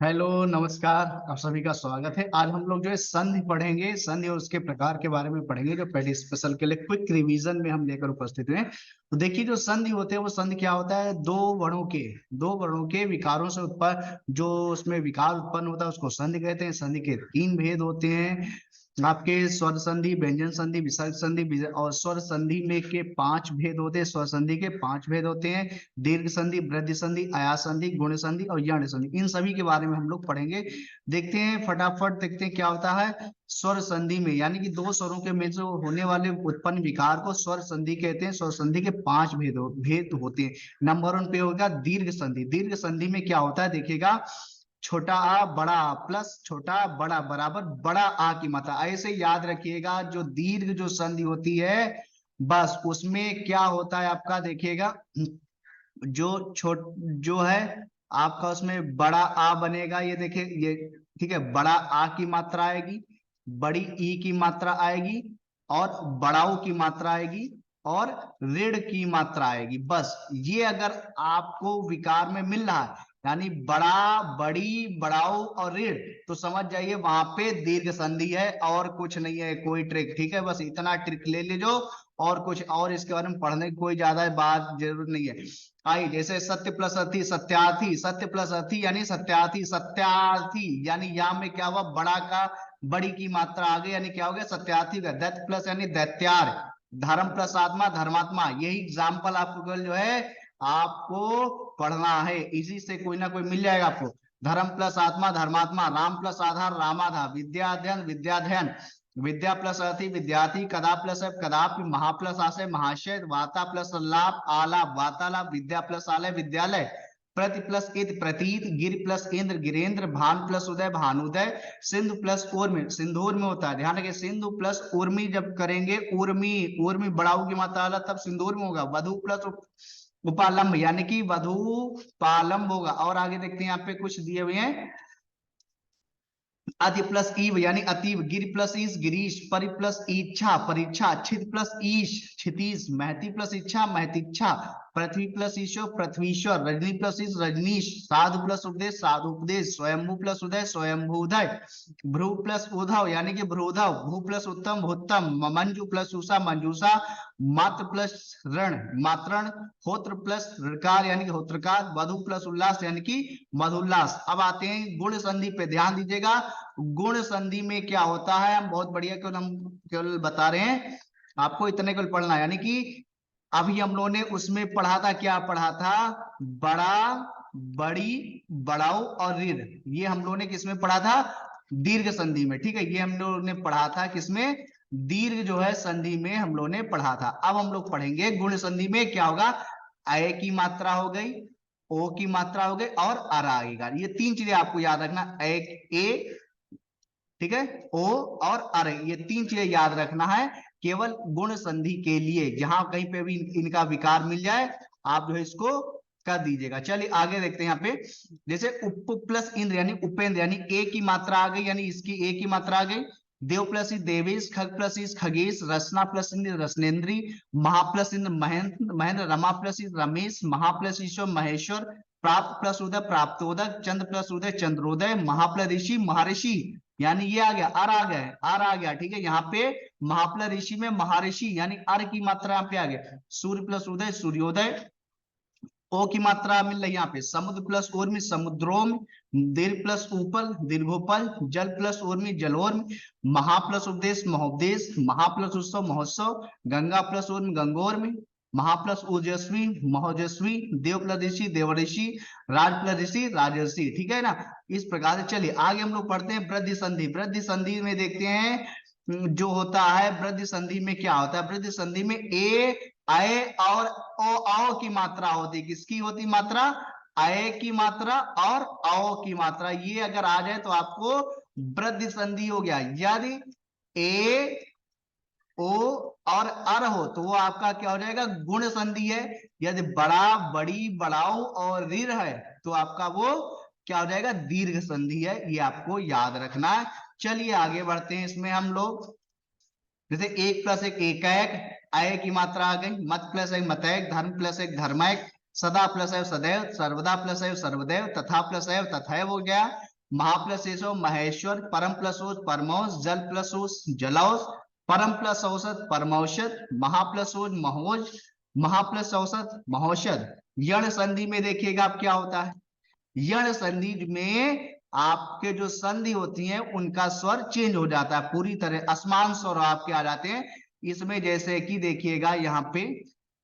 Hello नमस्कार। आप सभी का स्वागत है। आज हम लोग जो है संधि पढ़ेंगे, संधि और उसके प्रकार के बारे में पढ़ेंगे, जो पहले स्पेशल के लिए क्विक रिवीजन में हम लेकर उपस्थित हुए हैं। तो देखिए, जो संधि होते हैं वो संधि क्या होता है, दो वर्णों के विकारों से उत्पन्न, जो उसमें विकार उत्पन्न होता है उसको संधि कहते हैं। संधि के तीन भेद होते हैं आपके, स्वर संधि, व्यंजन संधि, विसर्ग संधि, और स्वर संधि में के पांच भेद होते हैं। स्वर संधि के पांच भेद होते हैं: दीर्घ संधि, वृद्धि संधि, आयास संधि, गुण संधि और यण संधि। इन सभी के बारे में हम लोग पढ़ेंगे। देखते हैं, फटाफट देखते हैं क्या होता है स्वर संधि में। यानी कि दो स्वरों के मिल से होने वाले उत्पन्न विकार को स्वर संधि कहते हैं। स्वर संधि के पांच भेद होते हैं। नंबर वन पे होगा दीर्घ संधि। दीर्घ संधि में क्या होता है देखिएगा, छोटा आ बड़ा आ प्लस छोटा बड़ा बराबर बड़ा आ की मात्रा। ऐसे याद रखिएगा, जो दीर्घ जो संधि होती है बस उसमें क्या होता है आपका, देखिएगा जो छोट जो है आपका, उसमें बड़ा आ बनेगा। ये देखिए, ये ठीक है, बड़ा आ की मात्रा आएगी, बड़ी ई की मात्रा आएगी, और बड़ाऊ की मात्रा आएगी, और ऋण की मात्रा आएगी। बस ये अगर आपको विकार में मिल रहा है, यानी बड़ा, बड़ी, बड़ाऊ और ऋण, तो समझ जाइए वहां पे दीर्घ संधि है, और कुछ नहीं है कोई ट्रिक। ठीक है, बस इतना ट्रिक ले लीजिए, और कुछ और इसके बारे में पढ़ने की कोई ज्यादा बात जरूर नहीं है। आई जैसे सत्य प्लस अर्थी सत्यार्थी, सत्य प्लस अर्थी यानी सत्यार्थी, सत्यार्थी यानी यहाँ में क्या हुआ, बड़ा का बड़ी की मात्रा आ गई, यानी क्या हो गया सत्यार्थी का। दैत्य प्लस यानी दैत्यार, धर्म प्लस आत्मा धर्मात्मा। यही एग्जाम्पल आपको केवल जो है आपको पढ़ना है, इसी से कोई ना कोई मिल जाएगा आपको। धर्म प्लस आत्मा धर्मात्मा, राम प्लस आधार रामाधार, विद्याध्ययन विद्याध्ययन, विद्या प्लस अर्थी विद्यार्थी, कदा प्लस कदापि, महा प्लस आशय महाशय, वार्ता प्लस लाभ आलाप वार्तालाप, विद्या प्लस आलय विद्यालय, प्रति प्लस ईद प्रतीत, गिर प्लस इंद्र गिरेंद्र, भान प्लस उदय भानुदय, सिंधु प्लस उर्मी सिंदूर में होता है। ध्यान रखिए, सिंधु प्लस उर्मी जब करेंगे, उर्मी उर्मी बड़ाऊ की मात्रा आला तब सिंदूर में होगा। वधु प्लस उपालंब यानी कि वधु पालंब होगा। और आगे देखते हैं, यहाँ पे कुछ दिए हुए हैं। अति प्लस ईव यानी अतीव, गिर प्लस ईश गिरीश, परि प्लस इच्छा परीक्षा, छित प्लस ईश क्षितीश, महती प्लस इच्छा महतीच्छा, पृथ्वी प्लस ईशो पृथ्वीश्वर, रजनी प्लस ईश रजनीश, साधु प्लस उपदेश साधुपदेश, स्वयंभू प्लस उदय स्वयंभूदय, भ्रू प्लस उधव यानी कि भ्रूधव, भू प्लस उत्तम भूतम, मंजू प्लस उषा मंजूषा, मात्र प्लस ऋण मात्रण, होत्र प्लस ऋकार यानी कि होत्रकार, वधु प्लस उल्लास यानी कि मधुल्लास। अब आते हैं गुण संधि पे, ध्यान दीजिएगा। गुण संधि में क्या होता है, हम बहुत बढ़िया केवल हम केवल बता रहे हैं आपको, इतने केवल पढ़ना है। यानी कि अभी हम लोगों ने उसमें पढ़ा था, क्या पढ़ा था, बड़ा, बड़ी, बड़ाऊ और ऋण। ये हम लोगों ने किसमें पढ़ा था, दीर्घ संधि में। ठीक है, ये हम लोगों ने पढ़ा था किसमें, दीर्घ जो है संधि में हम लोगों ने पढ़ा था। अब हम लोग पढ़ेंगे गुण संधि में क्या होगा, अय की मात्रा हो गई, ओ की मात्रा हो गई, और अर आएगा। ये तीन चीजें आपको याद रखना, ए, ठीक है, ओ और अर, ये तीन चीजें याद रखना है केवल गुण संधि के लिए। जहां कहीं पे भी इनका विकार मिल जाए, आप जो है इसको कर दीजिएगा। चलिए आगे देखते हैं। यहाँ पे जैसे उप प्लस इंद्र यानी उपेंद्र, यानी ए की मात्रा आ गई, यानी इसकी ए की मात्रा आ गई। देव प्लस देवेश, खग प्लस खगेश, रसना प्लस इंद्र रसनेन्द्री, महा प्लस इंद्र महेंद्र महेंद्र, रमा प्लस रमेश, महा प्लस ईश्वर महेश्वर, प्राप्त प्लस उदय प्राप्तोदय, चंद्र प्लस उदय चंद्रोदय, महाप्ल ऋषि महर्षि, यानी ये आ गया, अर आ गया, अर आ गया। ठीक है, यहाँ पे महाप्ल ऋषि में महर्षि यानी अर की मात्रा यहाँ पे आ गया। सूर्य प्लस उदय सूर्योदय, ओ की मात्रा मिल रही है यहाँ पे। समुद्र प्लस उर्मी समुद्रोम, दीर्घ प्लस उपल दीर्घोपल, जल प्लस उर्मी जलोर्मी, महा प्लस उपदेश महोपदेश, महा प्लस उत्सव महोत्सव, गंगा प्लस उर्मी गंगोर्मी, महा प्लस ओजस्वी महोजस्वी, देव प्लस ऋषि देवऋषि, राज प्लस ऋषि राजर्षि। ठीक है ना, इस प्रकार से। चलिए आगे हम लोग पढ़ते हैं वृद्धि संधि। वृद्धि संधि में देखते हैं जो होता है, वृद्धि संधि में क्या होता है, वृद्धि संधि में ए अय और ओ औ की मात्रा होती, किसकी होती मात्रा, अय की मात्रा और औ की मात्रा। ये अगर आ जाए तो आपको वृद्धि संधि हो गया। यदि ए ओ और अर हो तो वो आपका क्या हो जाएगा, गुण संधि है। यदि बड़ा, बड़ी, बड़ाऊ और ऋण है तो आपका वो क्या हो जाएगा, दीर्घ संधि है। ये आपको याद रखना है। चलिए आगे बढ़ते हैं इसमें हम लोग। जैसे एक प्लस एक अय की मात्रा आ गई, मत प्लस एक मतैक, धर्म प्लस एक धर्मैक, सदा प्लस है सदैव, सर्वदा प्लस है सर्वदैव, तथा प्लस है तथैव हो गया। महा प्लस एसो महेश्वर, परम प्लस ओस परमोस, जल प्लस ओस जलौस, परम प्लस औसत परमौषध, महा प्लस ओज महोज, महा प्लस औसत महोषध। यण संधि में देखिएगा आप क्या होता है, यण संधि में आपके जो संधि होती हैं उनका स्वर चेंज हो जाता है, पूरी तरह असमान स्वर आपके आ जाते हैं इसमें। जैसे कि देखिएगा यहाँ पे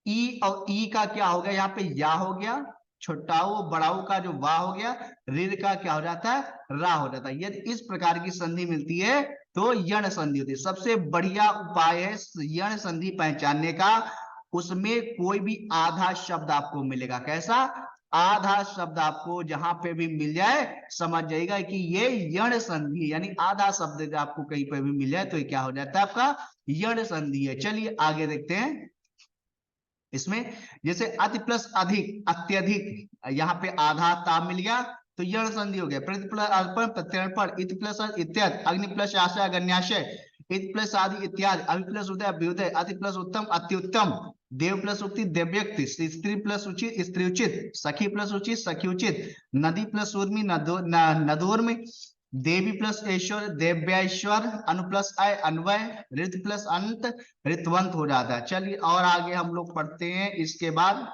ई, और ई का क्या हो गया, यहाँ पे या हो गया, छोटाऊ बड़ाऊ का जो वाह हो गया, ऋर का क्या हो जाता है, रा हो जाता है। यदि इस प्रकार की संधि मिलती है तो यण संधि होती है। सबसे बढ़िया उपाय है यण संधि पहचानने का, उसमें कोई भी आधा शब्द आपको मिलेगा। कैसा आधा शब्द आपको जहां पे भी मिल जाए समझ जाएगा कि ये यण संधि, यानी आधा शब्द आपको कहीं पे भी मिल जाए तो ये क्या हो जाता है, आपका यण संधि है। चलिए आगे देखते हैं इसमें। जैसे अति प्लस अधिक, अत्यधिक, यहाँ पे आधा ता मिल गया तो यण संधि हो गया। प्रति प्लस अर्पण, प्रत्यर्पण, इत प्लस इत्यादि, अग्नि प्लस आशय अग्न्याशय, इत प्लस आदि इत्यादि, अभि प्लस उदय अभ्युदय, अति प्लस उत्तम अत्युत्तम, देव प्लस उक्ति दिव्यक्ति, स्त्री प्लस उचित स्त्री उचित, सखी प्लस उचित सखी उचित, नदी प्लस उर्मी नदोर्मी, देवी प्लस ऐश्वर देव्यश्वर, अनु प्लस आय अन्वय, ऋत प्लस अंत ऋतवंत हो जाता है। चलिए और आगे हम लोग पढ़ते हैं इसके बाद।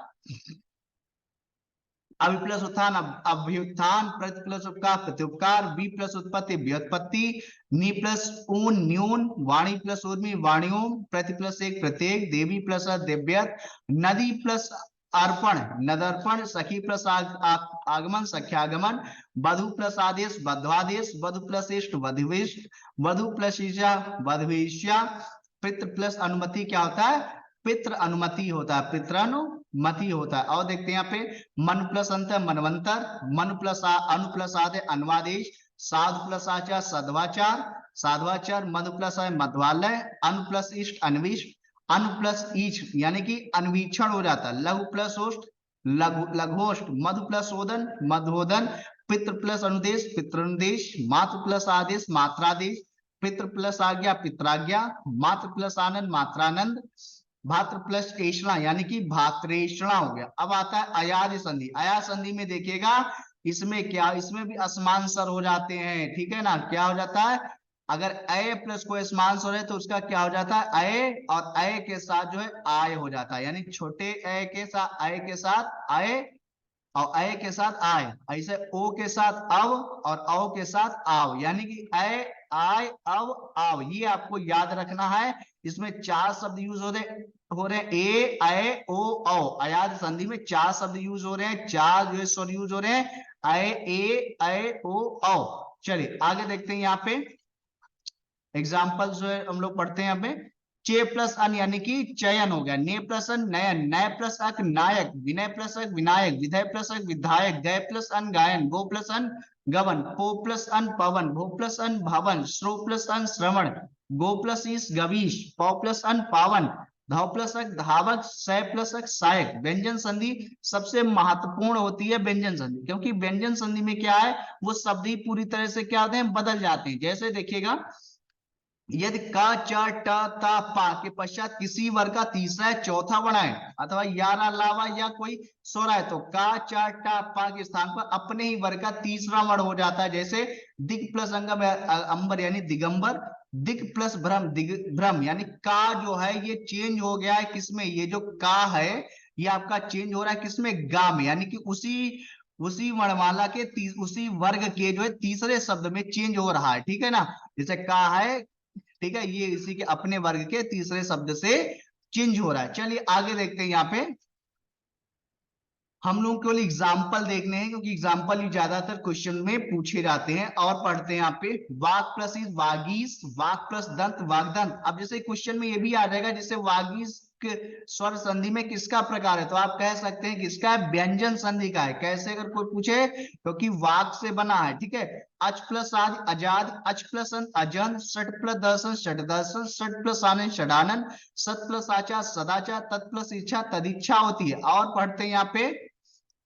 अभि प्लस उत्थान अभ्युत्थान, प्रति प्लस उपकार प्रत्युपकार, बी प्लस उत्पत्ति व्युत्पत्ति, नी प्लस ऊन न्यून, वाणी प्लस उर्मी वाणियों, प्रति प्लस एक प्रत्येक, देवी प्लस देव्यत, नदी प्लस अर्पण नदर्पण, सखी प्लस आगमन सख्यागमन, वधु प्लस आदेश बध्वादेश, वधु प्लस इष्ट वधुविष्ट, वधु प्लस ईशा वधुवेश्या, पितृ प्लस अनुमति क्या होता है, पितृ अनुमति होता है, पितृनुमति होता है। और देखते हैं यहाँ पे मन प्लस अंत मनवंतर, मन प्लस अनु प्लस आदे अनुवादेश, साधु प्लस आचार सद्वाचार, साधवाचार, मधु प्लस आय मध्वालय, अनु प्लस इष्ट अन्विष्ट, अनु प्लस ईच यानी कि अन्वीक्षण हो जाता है, लघु प्लस ओष्ट लघोष्ट, मधु प्लस ओदन मधोदन, पितृ प्लस अनुदेश पितृनुदेश, मातृ प्लस आदेश मात्रादेश, पितृ प्लस आज्ञा पित्राज्ञा, मातृ प्लस आनंद मात्रानंद, भातृ प्लस ऐषणा यानी कि भात्रेषणा हो गया। अब आता है अयाद संधि। अयाद संधि में देखिएगा इसमें क्या, इसमें भी असमान स्वर हो जाते हैं, ठीक है ना। क्या हो जाता है, अगर अय प्लस कोई असमान स्वर है तो उसका क्या हो जाता है, अय, और अय के साथ जो है आय हो जाता है, यानी छोटे अय के साथ अय के साथ अय, और अय के साथ आय, ऐसे ओ के साथ अव और औ के साथ आव, यानी कि अय आय अव आव, ये आपको याद रखना है। इसमें 4 शब्द यूज हो रहे हैं, ए अय ओ औ। अयाद संधि में 4 शब्द यूज हो रहे हैं, 4 जो स्वर यूज हो रहे हैं, अय ए अय ओ औ। चलिए आगे देखते हैं यहाँ पे एग्जाम्पल जो है हम लोग पढ़ते हैं यहाँ पे। चे प्लस अन यानी कि चयन हो गया, ने प्लस अन नयन, नय प्लस अक नायक, विनय प्लस अक विनायक, विधय प्लस अक विधायक, गय प्लस अन गायन, गो प्लस अन गवन, पो प्लस अन पवन, भो प्लस अन भवन, श्रो प्लस अन श्रवण, गो प्लस इस गवीश, पौ प्लस अन पावन, धाव प्लस अक धावक, सय प्लस अक सहायक। व्यंजन संधि सबसे महत्वपूर्ण होती है व्यंजन संधि, क्योंकि व्यंजन संधि में क्या है, वो शब्द ही पूरी तरह से क्या होते हैं, बदल जाते हैं। जैसे देखिएगा यदि का च ट ता पा के पश्चात किसी वर्ग का तीसरा या चौथा वर्ण है अथवा यारा लावा या कोई सोरा है तो का च ट पा के स्थान पर अपने ही वर्ग का तीसरा वर्ण हो जाता है। जैसे दिग प्लस अंगम अंबर यानी दिगंबर, दिग प्लस भ्रम दिग्भ्रम, यानी का जो है ये चेंज हो गया है किसमें, ये जो का है ये आपका चेंज हो रहा है किसमें, गा में, यानी कि उसी वर्णमाला के उसी वर्ग के जो है तीसरे शब्द में चेंज हो रहा है, ठीक है ना। जैसे का है, ठीक है, ये इसी के अपने वर्ग के तीसरे शब्द से चेंज हो रहा है। चलिए आगे देखते हैं यहाँ पे। हम लोग केवल एग्जाम्पल देखने हैं क्योंकि एग्जाम्पल ही ज्यादातर क्वेश्चन में पूछे जाते हैं। और पढ़ते हैं यहाँ पे वाक प्लस इज वागीस, वाक प्लस दंत वागदंत। अब जैसे क्वेश्चन में ये भी आ जाएगा जैसे वागीस स्वर संधि में किसका प्रकार है, तो आप कह सकते हैं किसका है, व्यंजन संधि का है। कैसे, अगर कोई पूछे क्योंकि वाक से बना है, ठीक है। अच प्लस आदि अजाद, अच प्लस अजन, षट प्लस दर्शन षट दर्शन, षट प्लस आनंद षडानंद, सत प्लस आचार सदाचार, तत् प्लस इच्छा तदिच्छा होती है। और पढ़ते हैं यहाँ पे,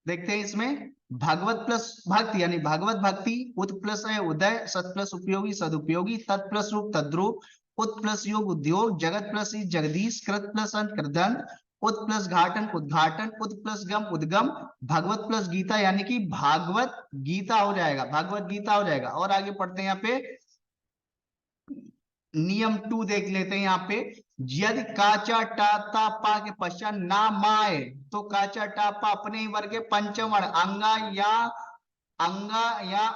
देखते हैं इसमें भागवत प्लस भक्ति यानी भागवत भक्ति, उत प्लस है उदय, सत प्लस उपयोगी सदुपयोगी, तत् प्लस रूप तद्रूप, उत प्लस योग उद्योग, जगत प्लस जगदीश, कृत प्लस अंत कृदंत, उत प्लस घाटन उद्घाटन, उत प्लस गम उद्गम, भगवत प्लस गीता यानी कि भागवत गीता हो जाएगा, भागवत गीता हो जाएगा। और आगे पढ़ते हैं यहाँ पे नियम 2 देख लेते हैं यहाँ पे। यदि काचा टा ता पा के पश्चात ना माए तो काचा टा पा अपने ही वर्ग के पंचम वर्ण अंगा या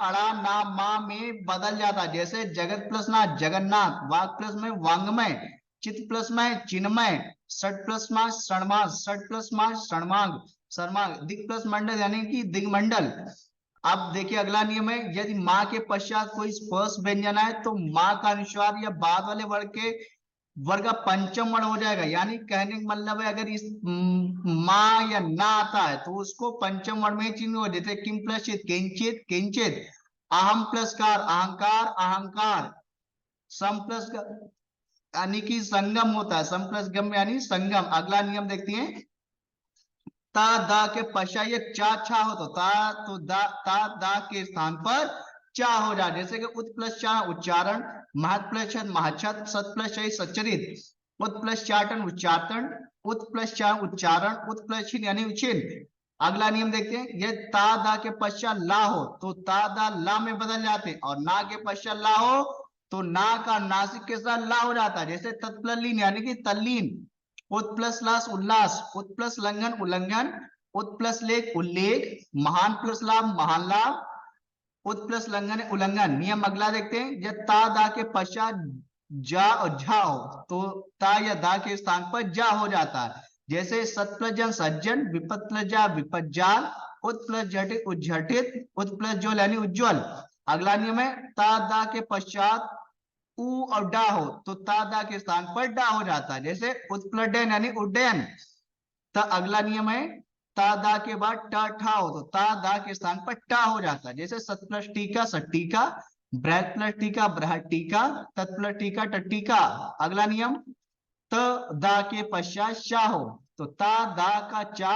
अड़ा ना मा में बदल जाता है। जैसे जगत प्लस ना जगन्नाथ, वाग प्लस में वांगमय, चित प्लस में चिन्मय, षट प्लस मा षणमाग, षट प्लस मा षणमाग शर्माग, दिग प्लस मंडल यानी कि दिग्मंडल। अब देखिए अगला नियम है, यदि माँ के पश्चात कोई स्पर्श व्यंजन है तो माँ का अनुस्वार या बाद वाले वर्ग के वर्ग का पंचम वर्ण हो जाएगा। यानी कहने का मतलब है अगर इस माँ या ना आता है तो उसको पंचम वर्ण में चिन्ह हो, जैसे किम प्लस चित किंचित किंचित, अहम प्लस कार अहंकार अहंकार, सम प्लस यानी कि संगम होता है, सम प्लस गम यानी संगम। अगला नियम देखते हैं, ता दा के पश्चात ये चा छा हो तो ता दा के स्थान पर चा हो जाए। जैसे कि उत प्लस चा उच्चारण, महत प्लस छत महाछत, सत प्लस च सच्चरित, उत प्लस चाटन उच्चाटन, उत प्लस चा उच्चारण, उत प्लस छिन यानी उचिन। अगला नियम देखते हैं, ये ता दा के पश्चात ला हो तो ता दा ला में बदल जाते हैं, और ना के पश्चात ला हो तो ना का नासिक के साथ ला हो जाता है। जैसे तत्प्लीन यानी कि तल्लीन, उत प्लस लास उल्लास, उत प्लस लंघन उल्लंघन, उत प्लस लेख उल्लेख, महान प्लस लाभ महान लाभ, उत प्लस लंघन उल्लंघन। नियम अगला देखते हैं, जब ता दा के पश्चात जा और झा हो तो ता या दा के स्थान पर जा हो जाता है। जैसे सत प्लस जन सज्जन, विपत प्लस जा विपज्जाल, उत प्लस झटित उज्झटित, उत प्लस ज्वल यानी उज्ज्वल। अगला नियम है, ता दा के पश्चात उ और डा हो तो ता दा के स्थान पर डा हो जाता है। जैसे उत्प्लडन यानी उड्डयन। तो अगला नियम है, ता दा के बाद टा ठा हो तो ता दा के स्थान पर टा हो जाता है। जैसे सत प्लस टीका सट्टीका, बृहत प्लस टीका बृहत टीका, तत् प्लस टीका टट्टीका। अगला नियम, त दा के पश्चात शा हो तो ता दा का चा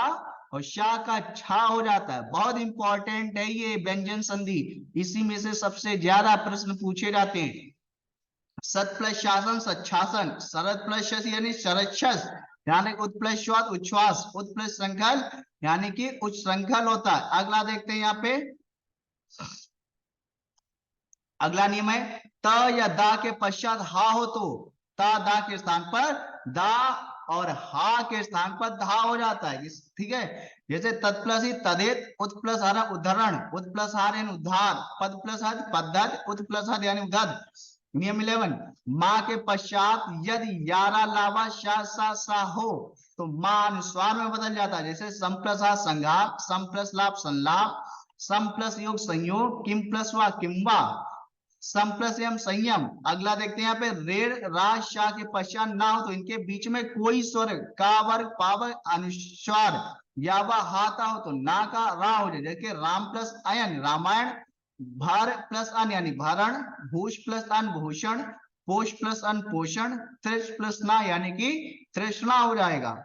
और शाह का छा हो जाता है। बहुत इंपॉर्टेंट है ये व्यंजन संधि, इसी में से सबसे ज्यादा प्रश्न पूछे जाते हैं। सत प्लस शासन सच्छासन, शरद प्लस शस यानी शरक्षस, यानी उत प्लस श्वास उच्छ्वास, उत प्लस श्रृंखल यानी कि उच्च श्रृंखल होता है। अगला देखते हैं यहाँ पे, अगला नियम है, त या दा के पश्चात हा हो तो ता दा के स्थान पर दा और हा के स्थान पर धा हो जाता है। ठीक है, जैसे तत् प्लस ही तदेत, उत प्लस हारा उद्धरण, उत प्लस हार यानी उद्धार, पद प्लस हद पद्धत, उत प्लस हद यानी उद्धत। नियम 11, माँ के पश्चात यदि यारा लावा शा सा सा हो तो माँ अनुस्वार में बदल जाता है। जैसे सम प्लस हा संघात, सम प्लस लाभ संलाप, सम प्लस योग संयोग, किम प्लस वा किम्बा, सम प्लस यम संयम। अगला देखते हैं यहाँ पे, रेड़ राज शाह के पश्चात ना हो तो इनके बीच में कोई स्वर का वर्ग पावर अनुस्वार या वह हाथा हो तो ना का रा हो जाए। जैसे राम प्लस अयन रामायण, भर प्लस अन यानी भरण, भूष प्लस अन भूषण, पोष प्लस अन पोषण, तृष प्लस ना यानी कि तृष्णा हो जाएगा।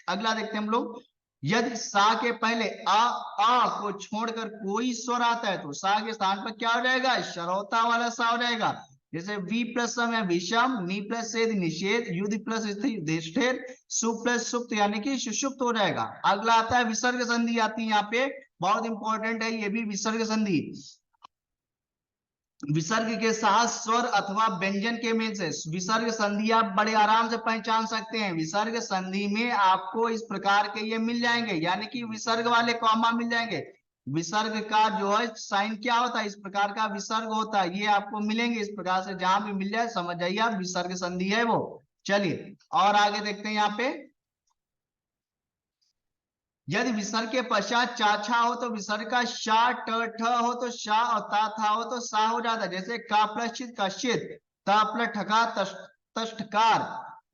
अगला देखते हैं हम लोग, यदि सा के पहले आ को छोड़कर कोई स्वर आता है तो सा के स्थान पर क्या हो जाएगा, शरौता वाला सा हो जाएगा। जैसे वी प्लस सम है विषम, नी प्लस सेद निषेध, युद्ध प्लस युधिष्ठिर, सु प्लस सुप्त यानी कि सुषुप्त हो जाएगा। अगला आता है विसर्ग संधि आती है यहाँ पे, बहुत इंपॉर्टेंट है ये भी विसर्ग संधि। विसर्ग के साथ स्वर अथवा व्यंजन के मेल से विसर्ग संधि आप बड़े आराम से पहचान सकते हैं। विसर्ग संधि में आपको इस प्रकार के ये मिल जाएंगे, यानी कि विसर्ग वाले कॉमा मिल जाएंगे। विसर्ग का जो है साइन क्या होता है, इस प्रकार का विसर्ग होता है, ये आपको मिलेंगे इस प्रकार से। जहां भी मिल जाए समझ जाइए आप विसर्ग संधि है वो। चलिए और आगे देखते हैं यहाँ पे, यदि विसर्ग के पश्चात चाछा हो तो विसर्ग का शा ट ठ हो तो शा और ता था हो तो सा हो जाता है। जैसे का प्लस चित कश्चित, ता प्लस ठका तष्टकार,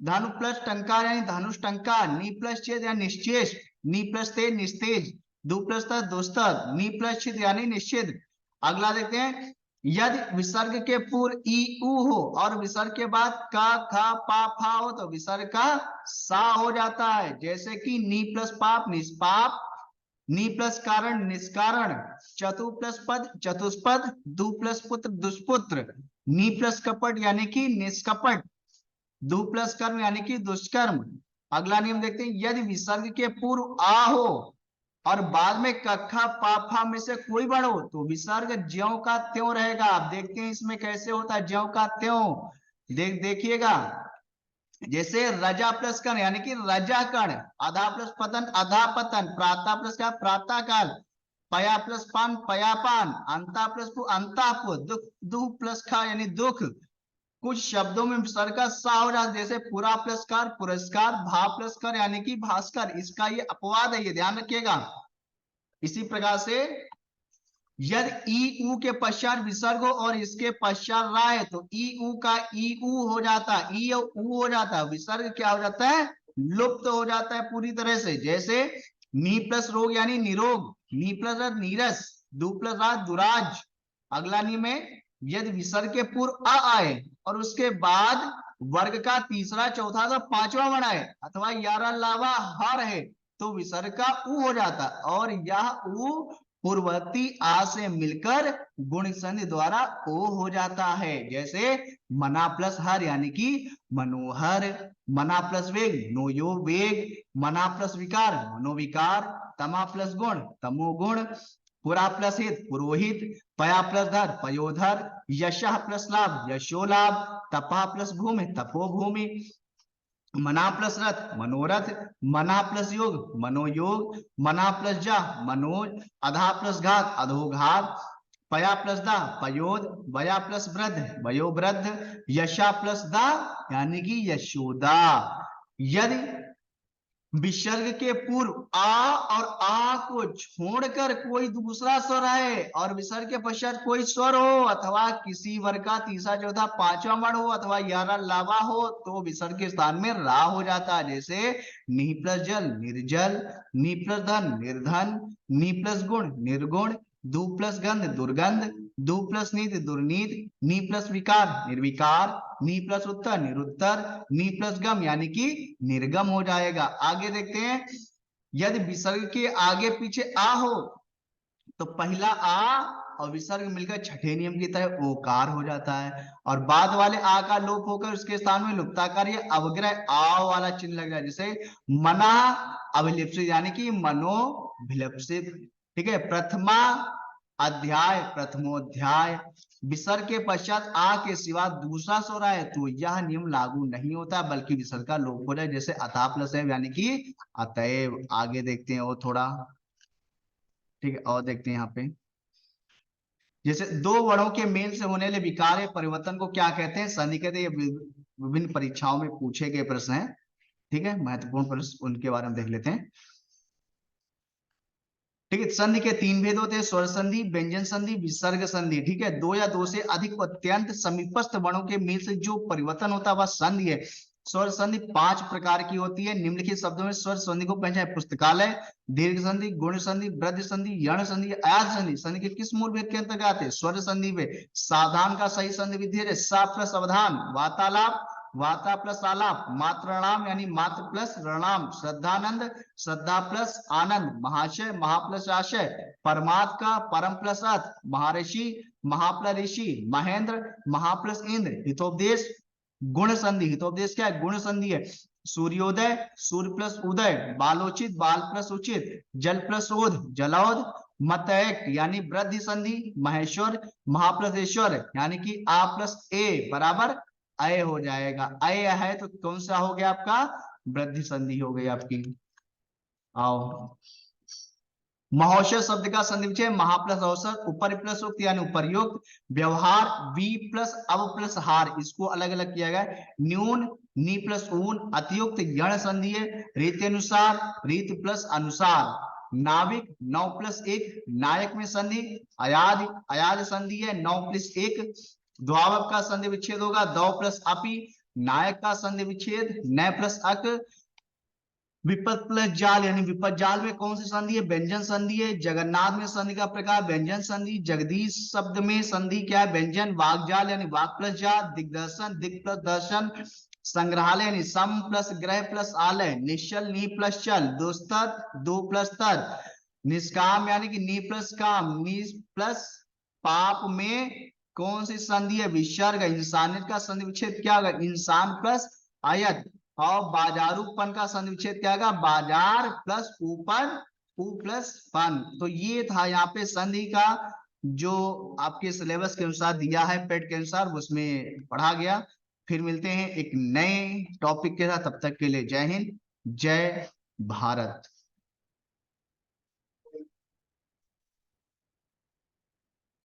धनु प्लस टंकार यानी धनुष टंकार, नी प्लस चेत यानी निश्चेष, नी प्लस तेज निस्तेज, दु प्लस दुस्तद, नी प्लस चित यानी निश्चित। अगला देखते हैं, यदि विसर्ग के पूर्व ई उ हो और विसर्ग के बाद का खा पा फा हो तो विसर्ग का सा हो जाता है। जैसे कि नी प्लस पाप निष्पाप, नी प्लस कारण निष्कारण, चतु प्लस पद चतुष्पद, दु प्लस पुत्र दुष्पुत्र, नी प्लस कपट यानी कि निष्कपट, दु प्लस कर्म यानी कि दुष्कर्म। अगला नियम देखते हैं, यदि विसर्ग के पूर्व आ हो और बाद में कखा पाफा में से कोई वर्ण हो तो विसर्ग ज्यों का त्यों रहेगा। आप देखते हैं इसमें कैसे होता है, ज्यों का त्यों। देखिएगा, जैसे रजा प्लस कण यानी कि रजा कण, आधा प्लस पतन आधा पतन, प्रातः प्लस का प्रातः काल, पया प्लस पान पयापान, अंता प्लस पु अंताप, दुख दुख प्लस खा यानी दुख। कुछ शब्दों में विसर्ग का सा हो जाता है, जैसे पुरा प्लस कार पुरस्कार, भा प्लस कर यानी कि भास्कर, इसका ये अपवाद है, ये ध्यान रखिएगा। इसी प्रकार से यदि ई ऊ के पश्चात विसर्ग हो और इसके पश्चात रा है तो ई ऊ का ई ऊ हो जाता है, ई ऊ हो जाता है, विसर्ग क्या हो जाता है, लुप्त हो जाता है पूरी तरह से। जैसे नी प्लस रोग यानी निरोग, नी प्लस नीरस, दु प्लस राज दुराज। अगला नी में यदि विसर्ग के पूर्व आ आए और उसके बाद वर्ग का तीसरा चौथा का पांचवा वर्ण है अथवा यारा लावा हर है तो विसर्ग का ऊ हो जाता, और यह ऊ पूर्ववर्ती आ से मिलकर गुण संधि द्वारा ओ हो जाता है। जैसे मना प्लस हर यानी कि मनोहर, मना प्लस वेग नोयो वेग, मना प्लस विकार मनोविकार, तमा प्लस गुण तमोगुण, पुरा प्लस हित पुरोहित, पया प्लस धर पयोधर, यशः प्लस लाभ यशो लाभ, तपा प्लस भूमि तपो भूमि, मना प्लस रथ मनोरथ, मना प्लस योग मनोयोग, मना प्लस जा मनोज, अधा प्लस घात अधोघात, पया प्लस दा पयोद, वया प्लस वृद्ध वयोवृद्ध, यशा प्लस दा यानी कि यशोदा। यदि विसर्ग के पूर्व आ और आ को छोड़कर कोई दूसरा स्वर है और विसर्ग के पश्चात कोई स्वर हो अथवा किसी वर्ग का तीसरा चौथा पांचवा वर्ण हो अथवा यारा लावा हो तो विसर्ग के स्थान में रा हो जाता है। जैसे नी प्लस जल निर्जल, नी प्लस धन निर्धन, नी प्लस गुण निर्गुण, दु प्लस गंध दुर्गंध, दु प्लस नीति दुर्नीत, नी प्लस विकार निर्विकार, नी प्लस उत्तर निरुत्तर, नी प्लस गम यानी कि निर्गम हो जाएगा। आगे देखते हैं, यदि विसर्ग के आगे पीछे आ हो तो पहला आ और विसर्ग मिलकर छठे नियम की तरह ओकार हो जाता है, और बाद वाले आ का लोप होकर उसके स्थान में लुप्ताकार या अवग्रह आ वाला चिन्ह लग रहा है। जैसे मना अभिलिप्सित यानी कि मनोभिलप्सित। ठीक है, प्रथमा अध्याय प्रथमोध्याय, विसर्ग के पश्चात आ के सिवा दूसरा स्वर है तो यह नियम लागू नहीं होता बल्कि विसर्ग का लोप हो जाए। जैसे अतः प्लस है यानी कि अतएव। आगे देखते हैं और थोड़ा, ठीक है, और देखते हैं यहाँ पे, जैसे दो वर्णों के मेल से होने वाले विकार या परिवर्तन को क्या कहते हैं, संधि कहते हैं। ये विभिन्न परीक्षाओं में पूछे गए प्रश्न हैं, ठीक है, महत्वपूर्ण प्रश्न, उनके बारे में देख लेते हैं। ठीक है, संधि के तीन भेद होते हैं, स्वर संधि, व्यंजन संधि, विसर्ग संधि। ठीक है, दो या दो से अधिक अत्यंत समीपस्थ वर्णों के मेल से जो परिवर्तन होता है वह संधि है। स्वर संधि 5 प्रकार की होती है, निम्नलिखित शब्दों में स्वर संधि को पहचाने, पुस्तकालय, दीर्घ संधि, गुण संधि, वृद्धि संधि, यण संधि, आयात संधि। संधि के किस मूल भेद के अंतर्गत आते हैं, स्वर संधि में सावधान का सही संधि विधि है, सा प्लस अवधान, वार्तालाप, वार्ता प्लस आलाप, मात्रणाम यानी मात्र प्लस रणाम, श्रद्धानंद, श्रद्धा प्लस आनंद, महाशय, महा प्लस आशय, परमात्म का परम प्लस अर्थ, महर्षि, महाप्लस ऋषि, महेंद्र, महा प्लस इंद्र, हितोपदेश, गुण संधि। हितोपदेश क्या है, गुण संधि है। सूर्योदय, सूर्य प्लस उदय, बालोचित, बाल प्लस उचित, जल प्लस ओध, जलौध, मतैक यानी वृद्धि संधि, महेश्वर, महाप्लसेश्वर यानी कि आ प्लस ए बराबर अय हो जाएगा। अय है तो कौन सा हो गया आपका, वृद्धि संधि हो गई आपकी। आओ, महोशय शब्द का संधि विच्छेद महा प्लस अवसर, ऊपर प्लस उक्त यानी उपर्युक्त, व्यवहार वी प्लस अव प्लस हार, इसको अलग अलग किया गया। न्यून, नी प्लस ऊन, अतियुक्त यण संधि है, रीति अनुसार, रीत प्लस अनुसार, नाविक 9 प्लस 1, नायक में संधि, अयाद, अयाद संधि है 9 प्लस 1, द्वावक का संधि विच्छेद होगा दौ प्लस अपी, नायक का संधि विच्छेद न प्लस अक, विपद प्लस जाल यानी विपद जाल में कौन सी संधि है, व्यंजन संधि है। जगन्नाथ में संधि का प्रकार व्यंजन संधि। जगदीश शब्द में संधि क्या है, व्यंजन। वागजाल यानी वाक प्लस जाल, दिग्दर्शन दिग प्लस दर्शन, संग्रहालय यानी सम प्लस ग्रह प्लस आलय, निश्चल नी प्लस चल, दुस्तर दो प्लस तर, निष्काम यानी कि नी प्लस काम, नी प्लस पाप में कौन सी संधि है, विसर्ग। इंसानियत का संधि विच्छेद क्या होगा, इंसान प्लस आयत, और बाजारूपन का संधि विच्छेद क्या होगा, बाजार प्लस ऊपर ऊ प्लस पन। तो ये था यहाँ पे संधि का जो आपके सिलेबस के अनुसार दिया है, पेट के अनुसार उसमें पढ़ा गया। फिर मिलते हैं एक नए टॉपिक के साथ, तब तक के लिए जय हिंद, जय भारत।